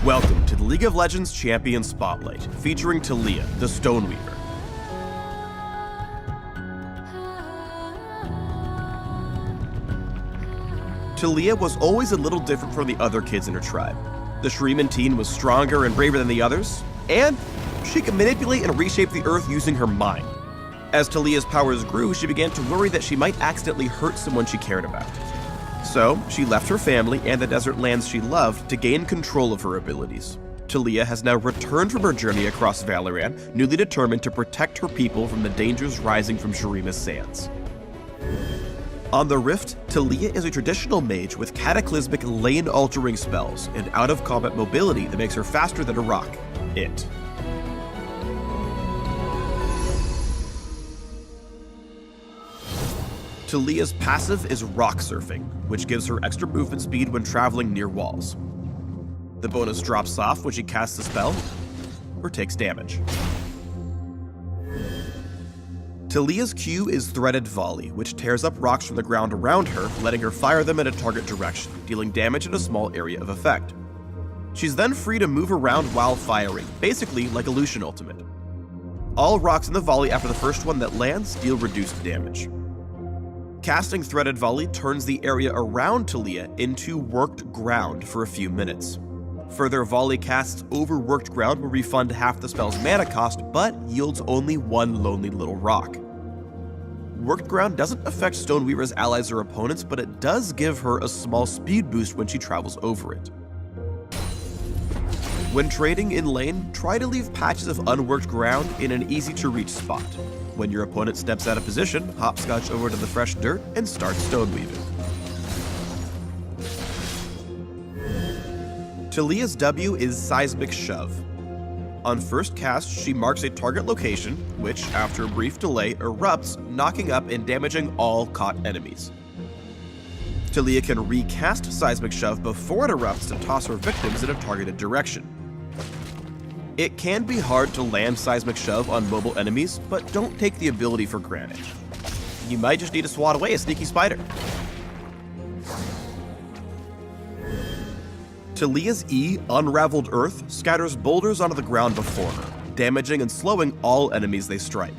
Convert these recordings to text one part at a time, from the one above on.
Welcome to the League of Legends Champion Spotlight, featuring Taliyah, the Stoneweaver. Taliyah was always a little different from the other kids in her tribe. The Shuriman teen was stronger and braver than the others, and she could manipulate and reshape the earth using her mind. As Taliyah's powers grew, she began to worry that she might accidentally hurt someone she cared about. So, she left her family and the desert lands she loved to gain control of her abilities. Taliyah has now returned from her journey across Valoran, newly determined to protect her people from the dangers rising from Shurima's sands. On the Rift, Taliyah is a traditional mage with cataclysmic lane-altering spells and out-of-combat mobility that makes her faster than a rock. Taliyah's passive is rock surfing, which gives her extra movement speed when traveling near walls. The bonus drops off when she casts a spell or takes damage. Taliyah's Q is Threaded Volley, which tears up rocks from the ground around her, letting her fire them in a target direction, dealing damage in a small area of effect. She's then free to move around while firing, basically like a Lucian ultimate. All rocks in the volley after the first one that lands deal reduced damage. Casting Threaded Volley turns the area around Taliyah into worked ground for a few minutes. Further volley casts over worked ground will refund half the spell's mana cost, but yields only one lonely little rock. Worked ground doesn't affect Stoneweaver's allies or opponents, but it does give her a small speed boost when she travels over it. When trading in lane, try to leave patches of unworked ground in an easy-to-reach spot. When your opponent steps out of position, hopscotch over to the fresh dirt and start stoneweaving. Taliyah's W is Seismic Shove. On first cast, she marks a target location, which, after a brief delay, erupts, knocking up and damaging all caught enemies. Taliyah can recast Seismic Shove before it erupts to toss her victims in a targeted direction. It can be hard to land Seismic Shove on mobile enemies, but don't take the ability for granted. You might just need to swat away a sneaky spider. Taliyah's E, Unraveled Earth, scatters boulders onto the ground before her, damaging and slowing all enemies they strike.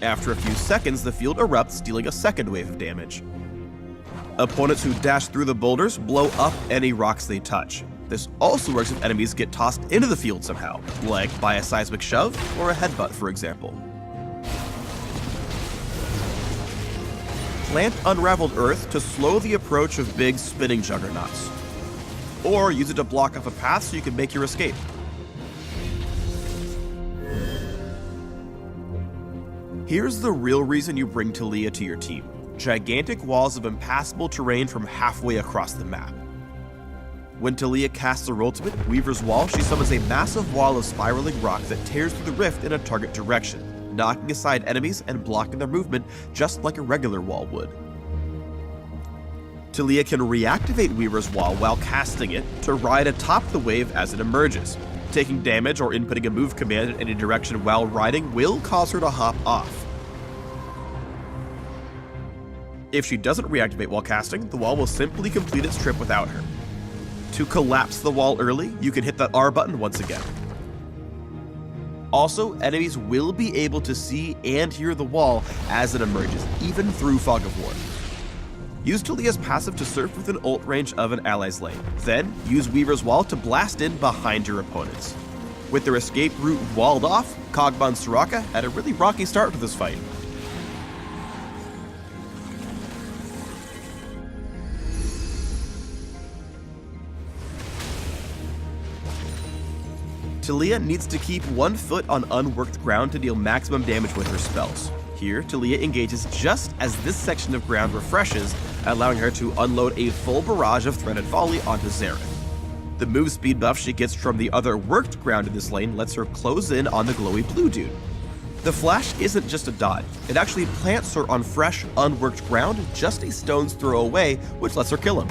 After a few seconds, the field erupts, dealing a second wave of damage. Opponents who dash through the boulders blow up any rocks they touch. This also works if enemies get tossed into the field somehow, like by a Seismic Shove or a Headbutt, for example. Plant Unraveled Earth to slow the approach of big spinning juggernauts. Or use it to block off a path so you can make your escape. Here's the real reason you bring Taliyah to your team: gigantic walls of impassable terrain from halfway across the map. When Taliyah casts her ultimate, Weaver's Wall, she summons a massive wall of spiraling rock that tears through the rift in a target direction, knocking aside enemies and blocking their movement just like a regular wall would. Taliyah can reactivate Weaver's Wall while casting it to ride atop the wave as it emerges. Taking damage or inputting a move command in any direction while riding will cause her to hop off. If she doesn't reactivate while casting, the wall will simply complete its trip without her. To collapse the wall early, you can hit that R button once again. Also, enemies will be able to see and hear the wall as it emerges, even through Fog of War. Use Taliyah's passive to surf within ult range of an ally's lane. Then, use Weaver's Wall to blast in behind your opponents. With their escape route walled off, Kog'Maw and Soraka had a really rocky start to this fight. Taliyah needs to keep one foot on unworked ground to deal maximum damage with her spells. Here, Taliyah engages just as this section of ground refreshes, allowing her to unload a full barrage of Threaded Volley onto Xerath. The move speed buff she gets from the other worked ground in this lane lets her close in on the glowy blue dude. The flash isn't just a dodge, it actually plants her on fresh, unworked ground just a stone's throw away, which lets her kill him.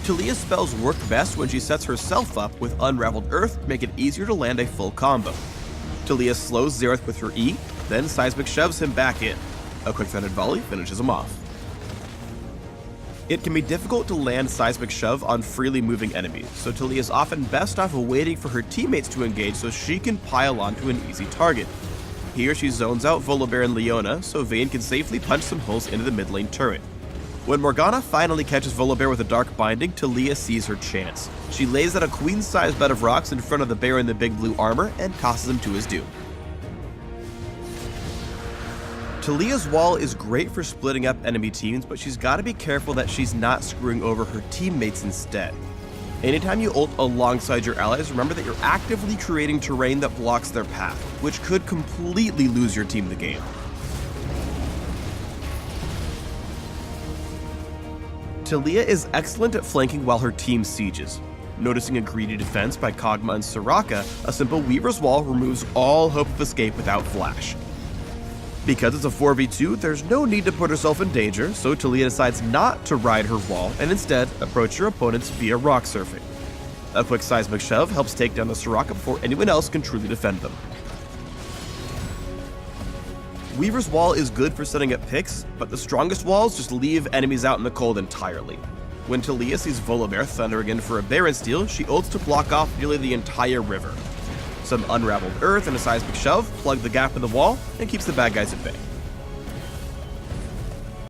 Taliyah's spells work best when she sets herself up with Unraveled Earth to make it easier to land a full combo. Taliyah slows Xerath with her E, then Seismic shoves him back in. A quick Threaded Volley finishes him off. It can be difficult to land Seismic Shove on freely moving enemies, so Taliyah is often best off waiting for her teammates to engage so she can pile onto an easy target. Here she zones out Volibear and Leona, so Vayne can safely punch some holes into the mid lane turret. When Morgana finally catches Volibear with a Dark Binding, Taliyah sees her chance. She lays out a queen-sized bed of rocks in front of the bear in the big blue armor and tosses him to his doom. Taliyah's wall is great for splitting up enemy teams, but she's got to be careful that she's not screwing over her teammates instead. Anytime you ult alongside your allies, remember that you're actively creating terrain that blocks their path, which could completely lose your team the game. Taliyah is excellent at flanking while her team sieges. Noticing a greedy defense by Kog'Maw and Soraka, a simple Weaver's Wall removes all hope of escape without flash. Because it's a 4v2, there's no need to put herself in danger, so Taliyah decides not to ride her wall and instead approach her opponents via rock surfing. A quick Seismic Shove helps take down the Soraka before anyone else can truly defend them. Weaver's Wall is good for setting up picks, but the strongest walls just leave enemies out in the cold entirely. When Taliyah sees Volibear thundering in for a Baron steal, she ults to block off nearly the entire river. Some unraveled earth and a Seismic Shove plug the gap in the wall and keeps the bad guys at bay.